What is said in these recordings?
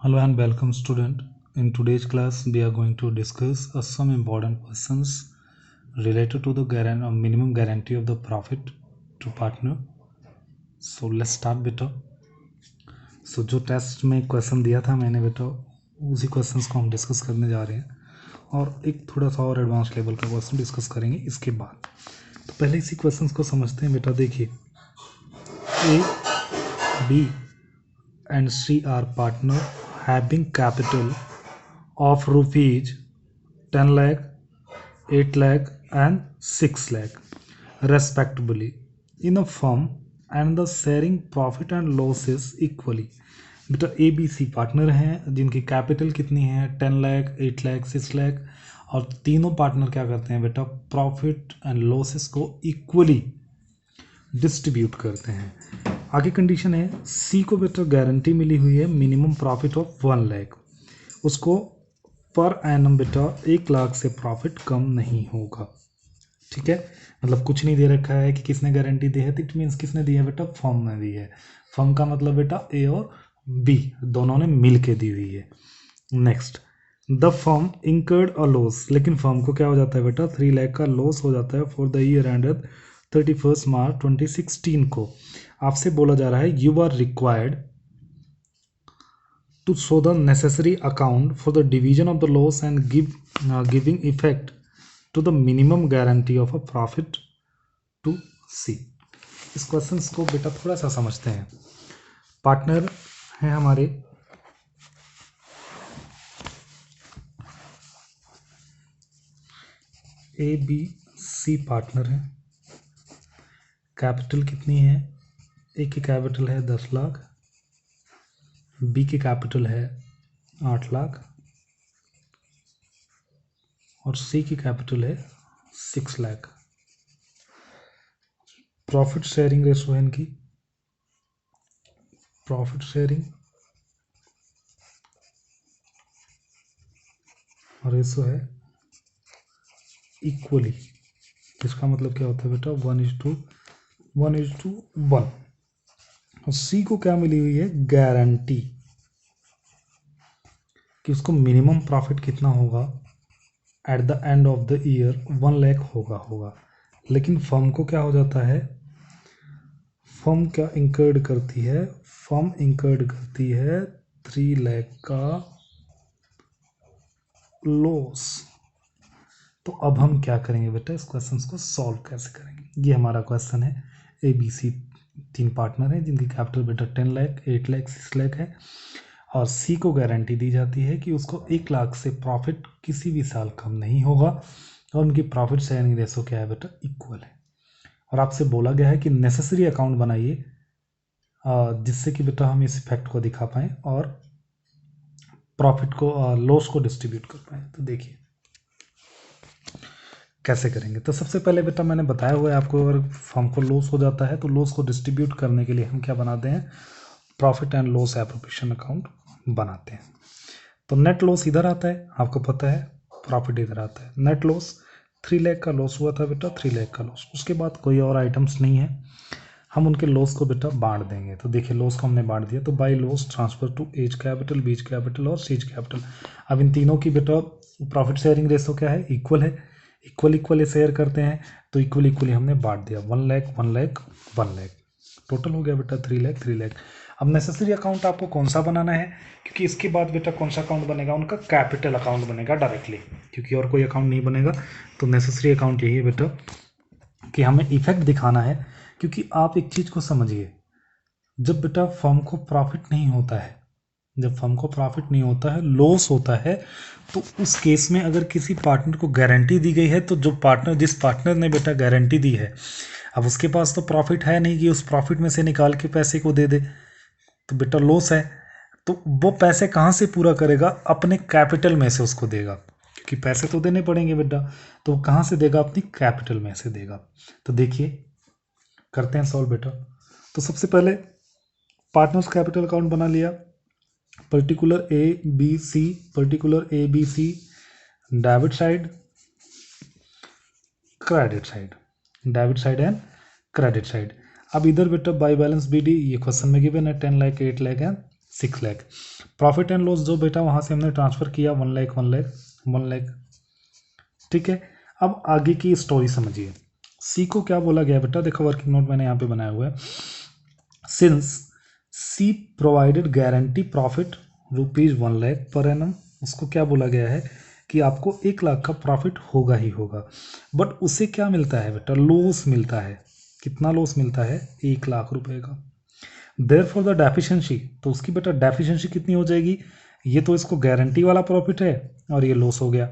Hello and welcome student. In today's class we are going to discuss some important questions related to the minimum guarantee of the profit to partner. So let's start बेटा. So जो test में question दिया था मैंने बेटा उसी questions को हम डिस्कस करने जा रहे हैं और एक थोड़ा सा और एडवांस लेवल का क्वेश्चन डिस्कस करेंगे इसके बाद. तो पहले इसी क्वेश्चंस को समझते हैं बेटा. देखिए A, B and C are partner having capital of rupees 10 lakh, 8 lakh and 6 lakh respectively in a firm and the sharing profit and losses equally. बेटा ए बी सी पार्टनर हैं जिनकी कैपिटल कितनी है 10 लाख 8 लाख 6 लाख और तीनों पार्टनर क्या करते हैं बेटा प्रॉफिट एंड लॉसेस को इक्वली डिस्ट्रीब्यूट करते हैं. आगे कंडीशन है सी को बेटा गारंटी मिली हुई है मिनिमम प्रॉफिट ऑफ 1 लाख. उसको पर एनम बेटा 1 लाख से प्रॉफिट कम नहीं होगा. ठीक है, मतलब कुछ नहीं दे रखा है कि किसने गारंटी दी है. इट मीन्स किसने दी है बेटा फर्म ने दी है. फर्म का मतलब बेटा ए और बी दोनों ने मिल के दी हुई है. Next the firm incurred a loss. लेकिन फर्म को क्या हो जाता है बेटा 3 लाख का लॉस हो जाता है for the year ended 31 March 2016 को. आपसे बोला जा रहा है you are required to show the necessary account for the division of the loss and giving effect to the minimum guarantee of a profit to C. इस question को बेटा थोड़ा सा समझते हैं. पार्टनर हैं हमारे ए बी सी पार्टनर हैं. कैपिटल कितनी है. ए की कैपिटल है 10 लाख, बी की कैपिटल है 8 लाख और सी की कैपिटल है 6 लाख. प्रॉफिट शेयरिंग रेशो है इनकी. प्रॉफिट शेयरिंग रेशो है इक्वली. इसका मतलब क्या होता है बेटा 1:1. और सी को क्या मिली हुई है गारंटी कि उसको मिनिमम प्रॉफिट कितना होगा at the end of the year 1 lakh होगा. लेकिन फर्म को क्या हो जाता है, फर्म क्या इंकर्ड करती है, फर्म इंकर्ड करती है 3 लाख का लॉस. तो अब हम क्या करेंगे बेटा इस क्वेश्चन को सॉल्व कैसे करेंगे. ये हमारा क्वेश्चन है. ए बी सी तीन पार्टनर हैं जिनकी कैपिटल बेटा 10 लाख 8 लाख 6 लाख है और सी को गारंटी दी जाती है कि उसको 1 लाख से प्रॉफिट किसी भी साल कम नहीं होगा और उनकी प्रॉफिट शेयरिंग रेशो क्या है बेटा इक्वल है. और आपसे बोला गया है कि नेसेसरी अकाउंट बनाइए जिससे कि बेटा हम इस इफेक्ट को दिखा पाएँ और प्रॉफिट को लॉस को डिस्ट्रीब्यूट कर पाएँ. तो देखिए कैसे करेंगे. तो सबसे पहले बेटा मैंने बताया हुआ है आपको अगर फर्म को लॉस हो जाता है तो लॉस को डिस्ट्रीब्यूट करने के लिए हम क्या बनाते हैं profit and loss appropriation account बनाते हैं. तो नेट लॉस इधर आता है आपको पता है, प्रॉफिट इधर आता है. नेट लॉस 3 लाख का लॉस हुआ था बेटा 3 लाख का लॉस. उसके बाद कोई और आइटम्स नहीं है, हम उनके लॉस को बेटा बांट देंगे. तो देखिए लॉस को हमने बांट दिया. तो by loss transfer to as capital बीच कैपिटल और सीज कैपिटल. अब इन तीनों की बेटा प्रॉफिट शेयरिंग रेशो क्या है इक्वल है. इक्वली शेयर करते हैं तो इक्वली हमने बांट दिया 1 लाख 1 लाख 1 लाख. टोटल हो गया बेटा 3 लाख 3 लाख. अब नेसेसरी अकाउंट आपको कौन सा बनाना है क्योंकि इसके बाद बेटा कौन सा अकाउंट बनेगा उनका कैपिटल अकाउंट बनेगा डायरेक्टली क्योंकि और कोई अकाउंट नहीं बनेगा. तो नेसेसरी अकाउंट यही है बेटा कि हमें इफेक्ट दिखाना है. क्योंकि आप एक चीज़ को समझिए, जब बेटा फर्म को प्रॉफिट नहीं होता है, जब फर्म को प्रॉफिट नहीं होता है लॉस होता है तो उस केस में अगर किसी पार्टनर को गारंटी दी गई है तो जो पार्टनर जिस पार्टनर ने बेटा गारंटी दी है अब उसके पास तो प्रॉफिट है नहीं कि उस प्रॉफिट में से निकाल के पैसे को दे दे. तो बेटा लॉस है तो वो पैसे कहाँ से पूरा करेगा अपने कैपिटल में से उसको देगा क्योंकि पैसे तो देने पड़ेंगे बेटा. तो वो कहाँ से देगा अपनी कैपिटल में से देगा. तो देखिए करते हैं सॉल्व बेटा. तो सबसे पहले पार्टनर्स कैपिटल अकाउंट बना लिया. Particular A B C debit side credit side and credit side. अब इधर बेटा बाई बैलेंस बी डी ये क्वेश्चन में गिवन है 10 lakh 8 lakh and 6 lakh. Profit and loss जो बेटा वहाँ से हमने ट्रांसफ़र किया 1 लाख 1 लाख। ठीक है, अब आगे की स्टोरी समझिए। सी को क्या बोला गया बेटा, देखो वर्किंग नोट मैंने यहाँ पे बनाया हुआ है। Since she provided guarantee profit ₹1 lakh per annum, उसको क्या बोला गया है कि आपको 1 लाख का प्रॉफिट होगा ही होगा। बट उसे क्या मिलता है बेटा, लॉस मिलता है। कितना लॉस मिलता है, 1 लाख रुपए का। देयर फॉर द डेफिशिएंसी, तो उसकी बेटा डेफिशिएंसी कितनी हो जाएगी, ये तो इसको गारंटी वाला प्रॉफिट है और ये लॉस हो गया,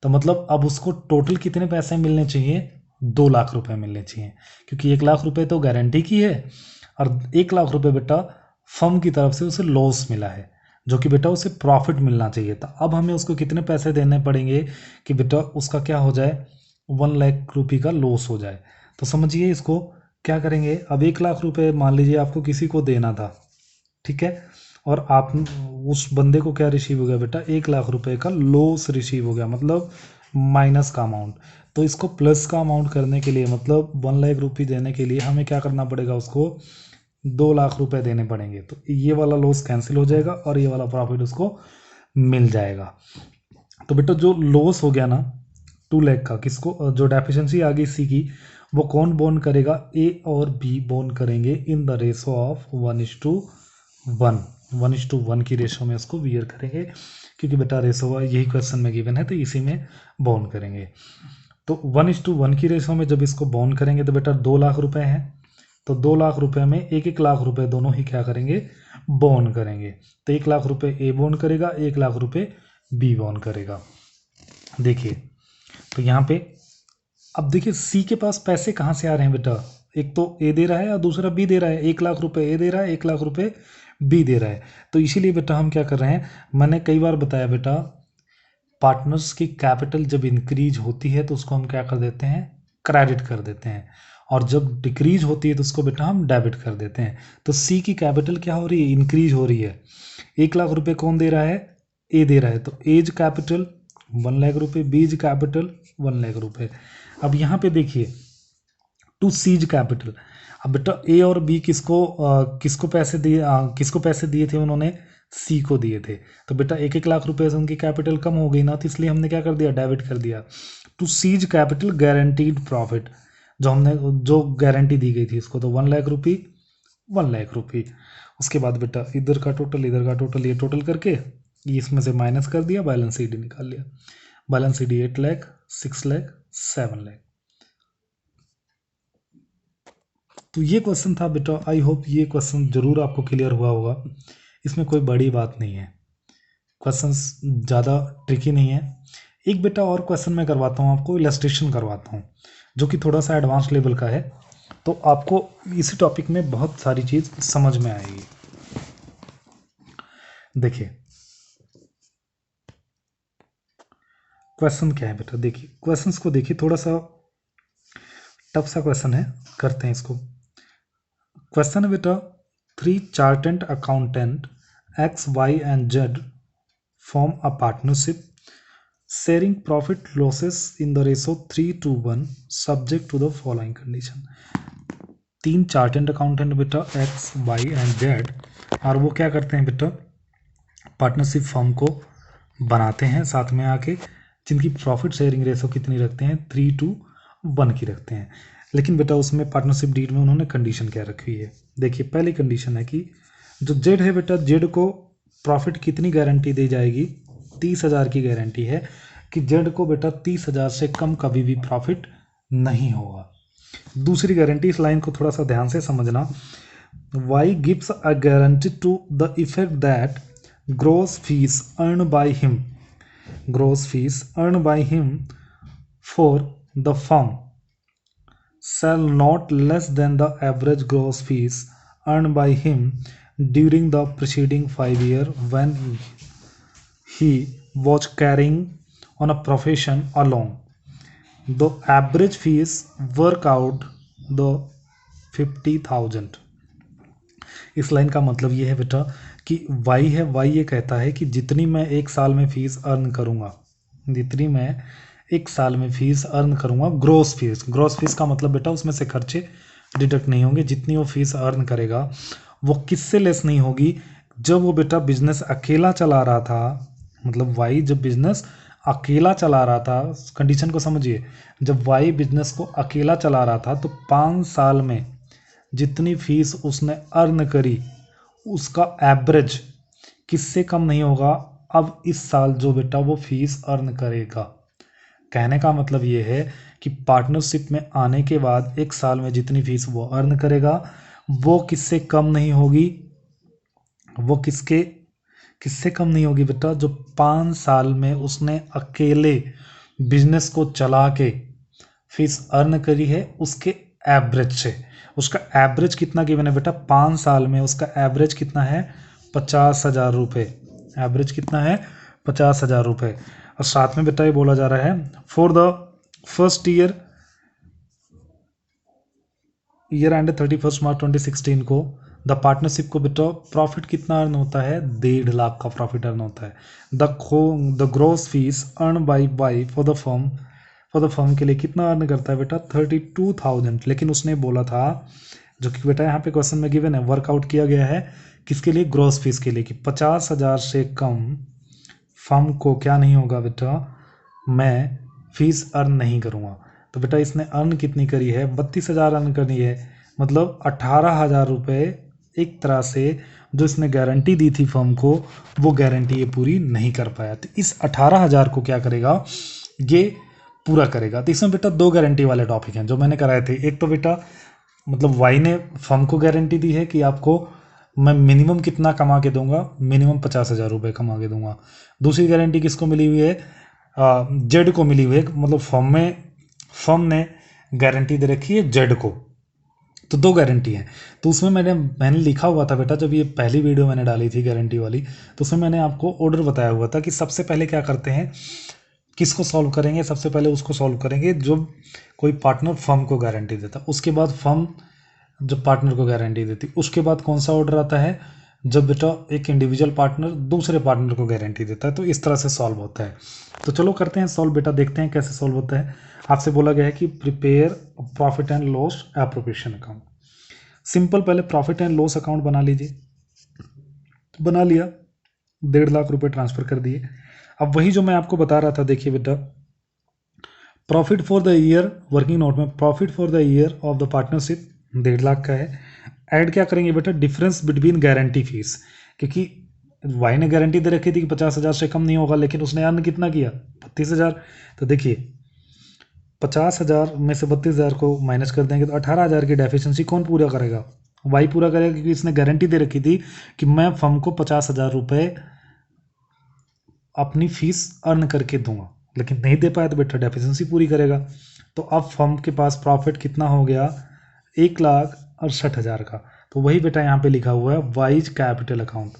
तो मतलब अब उसको टोटल कितने पैसे मिलने चाहिए, 2 लाख रुपए मिलने चाहिए, क्योंकि 1 लाख रुपए तो गारंटी की है और 1 लाख रुपए बेटा फर्म की तरफ से उसे लॉस मिला है, जो कि बेटा उसे प्रॉफिट मिलना चाहिए था। अब हमें उसको कितने पैसे देने पड़ेंगे कि बेटा उसका क्या हो जाए, 1 लाख रुपये का लॉस हो जाए। तो समझिए इसको क्या करेंगे, अब 1 लाख रुपए मान लीजिए आपको किसी को देना था, ठीक है, और आप उस बंदे को क्या रिसीव हो गया बेटा, 1 लाख रुपए का लॉस रिसीव हो गया, मतलब माइनस का अमाउंट। तो इसको प्लस का अमाउंट करने के लिए, मतलब 1 लाख रुपये देने के लिए हमें क्या करना पड़ेगा, उसको 2 लाख रुपए देने पड़ेंगे। तो ये वाला लॉस कैंसिल हो जाएगा और ये वाला प्रॉफिट उसको मिल जाएगा। तो बेटा जो लॉस हो गया ना 2 लाख का, किसको, जो डेफिशिएंसी आ गई सी की, वो कौन बोन करेगा, ए और बी बोन करेंगे इन द रेशो ऑफ 1:1, 1:1 की रेशो में उसको वियर करेंगे, क्योंकि बेटा रेशो यही क्वेश्चन में गिवन है तो इसी में बोन करेंगे। तो 1:1 की रेशो में जब इसको बोन करेंगे तो बेटा 2 लाख रुपए हैं, तो 2 लाख रुपए में 1-1 लाख रुपए दोनों ही क्या करेंगे, बोन करेंगे। तो 1 लाख रुपए ए बोन करेगा, 1 लाख रुपए बी बोन करेगा। देखिए तो यहाँ पे अब देखिए सी के पास पैसे कहाँ से आ रहे हैं बेटा, एक तो ए दे रहा है और दूसरा बी दे रहा है। 1 लाख रुपए ए दे रहा है, 1 लाख रुपए बी दे रहा है। तो इसीलिए बेटा हम क्या कर रहे हैं, मैंने कई बार बताया बेटा, पार्टनर्स की कैपिटल जब इंक्रीज होती है तो उसको हम क्या कर देते हैं, क्रेडिट कर देते हैं, और जब डिक्रीज होती है तो उसको बेटा हम डेबिट कर देते हैं। तो सी की कैपिटल क्या हो रही है, इंक्रीज हो रही है। 1 लाख रुपए कौन दे रहा है, ए दे रहा है, तो एज कैपिटल 1 लाख रुपए, बीज कैपिटल 1 लाख रुपए। अब यहाँ पे देखिए टू सीज कैपिटल, अब बेटा ए और बी किसको पैसे दिए थे उन्होंने, सी को दिए थे। तो बेटा 1-1 लाख रुपए से उनकी कैपिटल कम हो गई ना, तो इसलिए हमने क्या कर दिया, डेबिट कर दिया। To cease capital guaranteed profit, जो गारंटी दी गई थी इसको, तो 1 लाख रुपये 1 लाख रुपये। उसके बाद बेटा इधर का टोटल इधर का टोटल, ये टोटल करके इसमें से माइनस कर दिया, बैलेंस शीट निकाल लिया। Balance sheet 8 lakh 6 lakh 7 lakh. तो ये क्वेश्चन था बेटा, आई होप ये क्वेश्चन जरूर आपको क्लियर हुआ होगा। इसमें कोई बड़ी बात नहीं है, क्वेश्चन ज़्यादा ट्रिकी नहीं है। एक बेटा और क्वेश्चन मैं करवाता हूँ आपको, इलस्ट्रेशन करवाता हूँ जो कि थोड़ा सा एडवांस लेवल का है, तो आपको इसी टॉपिक में बहुत सारी चीज़ समझ में आएगी। देखिए क्वेश्चन क्या है बेटा, देखिए क्वेश्चंस को देखिए, थोड़ा सा टफ सा क्वेश्चन है, करते हैं इसको। क्वेश्चन है बेटा, 3 chartered accountant X, Y and Z form a partnership sharing profit losses in the ratio 3:1 subject to the following condition। 3 chartered accountant बेटा X, Y and Z, और वो क्या करते हैं बेटा, पार्टनरशिप फर्म को बनाते हैं साथ में आके, जिनकी प्रॉफिट शेयरिंग रेशो कितनी रखते हैं, 3:1 की रखते हैं। लेकिन बेटा उसमें पार्टनरशिप डीड में उन्होंने कंडीशन क्या रखी है, देखिए पहली कंडीशन है कि जो जेड है बेटा, जेड को प्रॉफिट कितनी गारंटी दी जाएगी, 30,000 की गारंटी है कि जेड को बेटा 30,000 से कम कभी भी प्रॉफिट नहीं होगा। दूसरी गारंटी, इस लाइन को थोड़ा सा ध्यान से समझना, Y gives a guarantee to the effect that gross fees earn by him for the firm shall not less than the average gross fees earned by him during the preceding 5 years when he was carrying on a profession alone. The average fees work out the 50,000। इस line का मतलब ये है बेटा कि Y है, Y ये कहता है कि जितनी मैं एक साल में फीस अर्न करूँगा, जितनी मैं एक साल में फीस अर्न करूँगा, ग्रॉस फीस का मतलब बेटा उसमें से खर्चे डिडक्ट नहीं होंगे, जितनी वो फीस अर्न करेगा वो किससे लेस नहीं होगी, जब वो बेटा बिजनेस अकेला चला रहा था, मतलब वाई जब बिजनेस अकेला चला रहा था, कंडीशन को समझिए, जब वाई बिजनेस को अकेला चला रहा था तो 5 साल में जितनी फीस उसने अर्न करी उसका एवरेज किससे कम नहीं होगा अब इस साल जो बेटा वो फीस अर्न करेगा। कहने का मतलब ये है कि पार्टनरशिप में आने के बाद 1 साल में जितनी फीस वो अर्न करेगा वो किससे कम नहीं होगी, वो किससे कम नहीं होगी बेटा, जो 5 साल में उसने अकेले बिजनेस को चला के फीस अर्न करी है उसके एवरेज से। उसका एवरेज कितना गिवन है बेटा, 5 साल में उसका एवरेज कितना है, 50,000 रुपये। एवरेज कितना है, 50,000 रुपये। और साथ में बेटा ये बोला जा रहा है for the first year and 31 March 2016 को द पार्टनरशिप को बेटा प्रॉफिट कितना अर्न होता है, 1.5 लाख का प्रॉफिट अर्न होता है। The gross fees earn by for the firm के लिए कितना अर्न करता है बेटा, 32,000। लेकिन उसने बोला था, जो कि बेटा यहाँ पे क्वेश्चन में गिवन है, वर्कआउट किया गया है किसके लिए, ग्रोस फीस के लिए, कि 50,000 से कम फर्म को क्या नहीं होगा बेटा, मैं फीस अर्न नहीं करूँगा। तो बेटा इसने अर्न कितनी करी है, 32,000 अर्न करी है, मतलब 18,000 रुपये एक तरह से जो इसने गारंटी दी थी फर्म को वो गारंटी ये पूरी नहीं कर पाया। तो इस 18,000 को क्या करेगा, ये पूरा करेगा। तो इसमें बेटा 2 गारंटी वाले टॉपिक हैं जो मैंने कराए थे। एक तो बेटा मतलब वाई ने फर्म को गारंटी दी है कि आपको मैं मिनिमम कितना कमा के दूंगा, मिनिमम 50,000 रुपये कमा के दूंगा। दूसरी गारंटी किसको मिली हुई है, जेड को मिली हुई है, मतलब फर्म ने गारंटी दे रखी है जेड को। तो 2 गारंटी है। तो उसमें मैंने लिखा हुआ था बेटा, जब ये पहली वीडियो मैंने डाली थी गारंटी वाली, तो उसमें मैंने आपको ऑर्डर बताया हुआ था कि सबसे पहले क्या करते हैं, किसको सॉल्व करेंगे, सबसे पहले उसको सॉल्व करेंगे जो कोई पार्टनर फर्म को गारंटी देता, उसके बाद फर्म जब पार्टनर को गारंटी देती, उसके बाद कौन सा ऑर्डर आता है, जब बेटा एक इंडिविजुअल पार्टनर दूसरे पार्टनर को गारंटी देता है। तो इस तरह से सॉल्व होता है। तो चलो करते हैं सॉल्व बेटा, देखते हैं कैसे सॉल्व होता है। आपसे बोला गया है कि prepare profit and loss appropriation account. Simple, पहले प्रॉफिट एंड लॉस अकाउंट बना लीजिए। बना लिया, 1.5 लाख रुपए ट्रांसफर कर दिए। अब वही जो मैं आपको बता रहा था, देखिए बेटा, profit for the year, working note में profit for the year of the partnership 1.5 lakh का है। ऐड क्या करेंगे बेटा, डिफरेंस बिटवीन गारंटी फीस, क्योंकि वाई ने गारंटी दे रखी थी कि 50,000 से कम नहीं होगा, लेकिन उसने अर्न कितना किया, 32,000। तो देखिए 50,000 में से 32,000 को माइनस कर देंगे तो 18,000 की डेफिशिएंसी कौन पूरा करेगा, वाई पूरा करेगा, क्योंकि इसने गारंटी दे रखी थी कि मैं फर्म को 50,000 रुपये अपनी फीस अर्न करके दूंगा, लेकिन नहीं दे पाया तो बेटा डेफिशिएंसी पूरी करेगा। तो अब फर्म के पास प्रॉफिट कितना हो गया, 1,68,000 का। तो वही बेटा यहाँ पे लिखा हुआ है वाइज कैपिटल अकाउंट।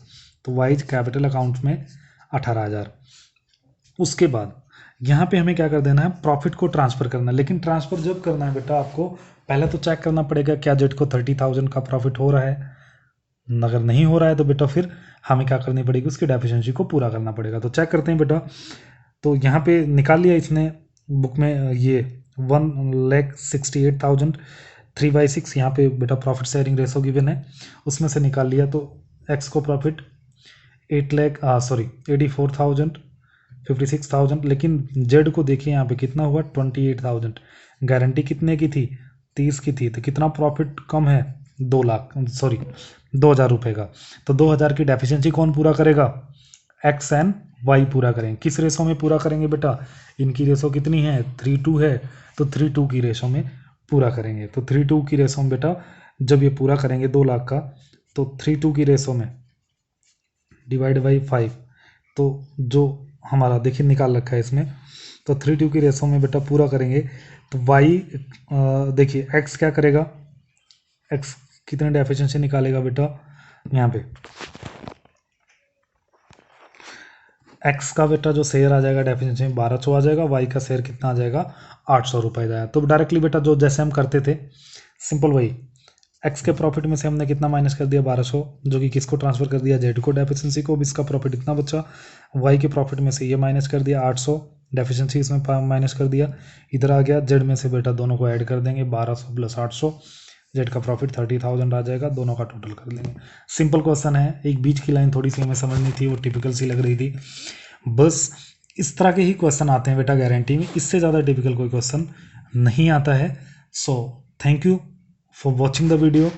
तो वाइज कैपिटल अकाउंट में 18,000। उसके बाद यहाँ पे हमें क्या कर देना है, प्रॉफिट को ट्रांसफ़र करना है। लेकिन ट्रांसफ़र जब करना है बेटा, आपको पहले तो चेक करना पड़ेगा क्या जेड को 30,000 का प्रॉफिट हो रहा है। अगर नहीं हो रहा है तो बेटा फिर हमें क्या करनी पड़ेगी, उसकी डेफिशिएंसी को पूरा करना पड़ेगा। तो चेक करते हैं बेटा। तो यहाँ पे निकाल लिया इसने बुक में, ये 1,68,000 3/6 यहाँ पे बेटा प्रॉफिट शेयरिंग रेशो गिवन है, उसमें से निकाल लिया। तो एक्स को प्रॉफिट 84,056,000, लेकिन जेड को देखिए यहाँ पे कितना हुआ, 28,000। गारंटी कितने की थी, 30 की थी। तो कितना प्रॉफिट कम है, 2,000 रुपये का। तो 2,000 की डेफिशिएंसी कौन पूरा करेगा, एक्स एंड वाई पूरा करेंगे। किस रेशो में पूरा करेंगे बेटा, इनकी रेशो कितनी है, 3:2 है, तो 3:2 की रेशो में पूरा करेंगे। तो 3:2 की रेशो में बेटा जब ये पूरा करेंगे 2 लाख का, तो 3:2 की रेशो में डिवाइड बाई 5, तो जो हमारा देखिए निकाल रखा है इसमें, तो 3:2 की रेशो में बेटा पूरा करेंगे। तो वाई देखिए एक्स क्या करेगा, एक्स कितने डेफिशिएंसी निकालेगा बेटा, यहाँ पे एक्स का बेटा जो शेयर आ जाएगा डेफिनेशन में 1,200 आ जाएगा, वाई का शेयर कितना आ जाएगा, 800 रुपये जाएगा। तो डायरेक्टली बेटा जो जैसे हम करते थे सिंपल वही, एक्स के प्रॉफिट में से हमने कितना माइनस कर दिया, 1,200, जो कि किसको ट्रांसफर कर दिया, जेड को डेफिशिएंसी को। इसका प्रॉफिट इतना बचा, वाई के प्रॉफिट में से ये माइनस कर दिया 800, डेफिशिएंसी इसमें माइनस कर दिया, इधर आ गया जेड में से बेटा दोनों को ऐड कर देंगे, 1,200 + 800, जेड का प्रॉफिट 30,000 आ जाएगा, दोनों का टोटल कर लेंगे। सिंपल क्वेश्चन है, एक बीच की लाइन थोड़ी सी हमें समझनी थी, वो टिपिकल सी लग रही थी। बस इस तरह के ही क्वेश्चन आते हैं बेटा गारंटी में, इससे ज़्यादा टिपिकल कोई क्वेश्चन नहीं आता है। So thank you for watching the video.